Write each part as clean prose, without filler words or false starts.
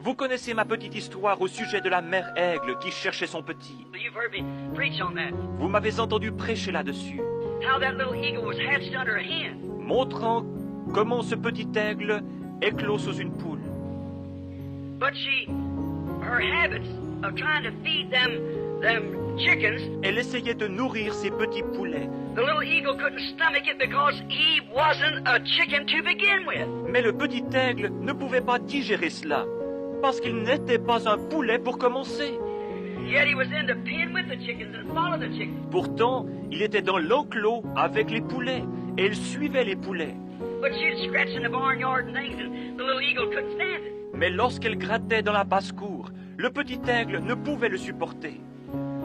Vous connaissez ma petite histoire au sujet de la mère aigle qui cherchait son petit. You've heard me preach on that. Vous m'avez entendu prêcher là-dessus, How that little eagle was hatched under a hen. montrant comment ce petit aigle éclot sous une poule. But her habits of trying to feed them chickens, Elle essayait de nourrir ses petits poulets, the little eagle couldn't stomach it because he wasn't a chicken to begin with. mais le petit aigle ne pouvait pas digérer cela, parce qu'il n'était pas un poulet pour commencer. Yet he was in the pen with the chickens and followed the chickens. Pourtant, il était dans l'enclos avec les poulets, et il suivait les poulets. But she'd scratch in the barnyard and things, and the little eagle couldn't stand it. Mais lorsqu'elle grattait dans la basse-cour, le petit aigle ne pouvait le supporter.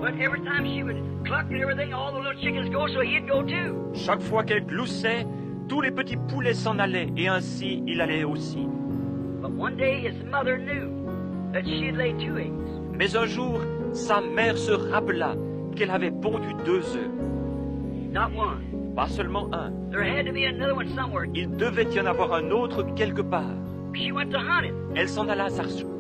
But every time she would cluck and everything, all the little chickens go, so he'd go too. Chaque fois qu'elle gloussait, tous les petits poulets s'en allaient, et ainsi il allait aussi. But one day his mother knew that she'd laid 2 eggs. Mais un jour, sa mère se rappela qu'elle avait pondu 2 œufs, Not one. pas seulement un. There had to be another one somewhere. Il devait y en avoir un autre quelque part. She went to hunt it, Elle s'en alla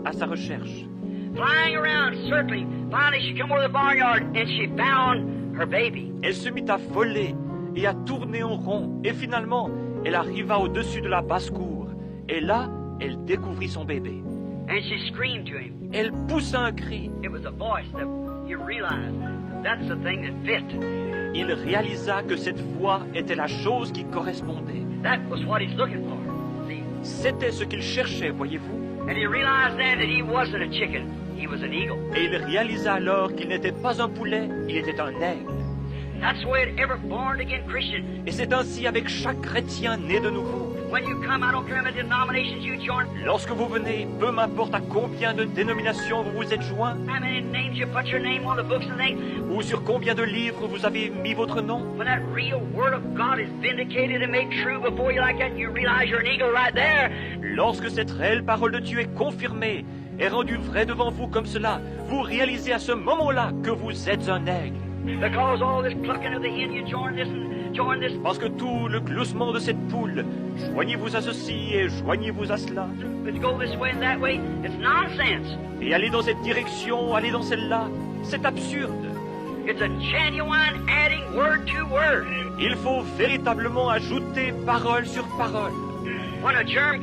à sa recherche. flying around, circling. Finally, she come over the barnyard and she found her baby. Elle se mit à voler et à tourner en rond, et finalement, elle arriva au-dessus de la basse-cour. Et là, elle découvrit son bébé. And she screamed to him. Elle poussa un cri. It was a voice that he realized that's the thing that fit. Il réalisa que cette voix était la chose qui correspondait. That was what he's looking for. See? C'était ce qu'il cherchait, voyez-vous. And he realized then that he wasn't a chicken. He was an eagle. Et il réalisa alors qu'il n'était pas un poulet, il était un aigle. That's the way it every born again Christian. Et c'est ainsi avec chaque chrétien né de nouveau. When you come, I don't care how many denominations you join, Lorsque vous venez, peu m'importe à combien de dénominations vous vous êtes joints, how many names you put your name on the books and things. ou sur combien de livres vous avez mis votre nom, When that real word of God is vindicated and made true before you like that, you realize you're an eagle right there. lorsque cette réelle parole de Dieu est confirmée et rendue vraie devant vous comme cela, vous réalisez à ce moment-là que vous êtes un aigle. Because all this clucking of the hen, you join this and join this. Parce que tout le gloussement de cette poule, joignez-vous à ceci et joignez-vous à cela, But you go this way and that way, it's nonsense. et allez dans cette direction, allez dans celle-là, c'est absurde. It's a genuine adding word to word. Il faut véritablement ajouter parole sur parole. When a germ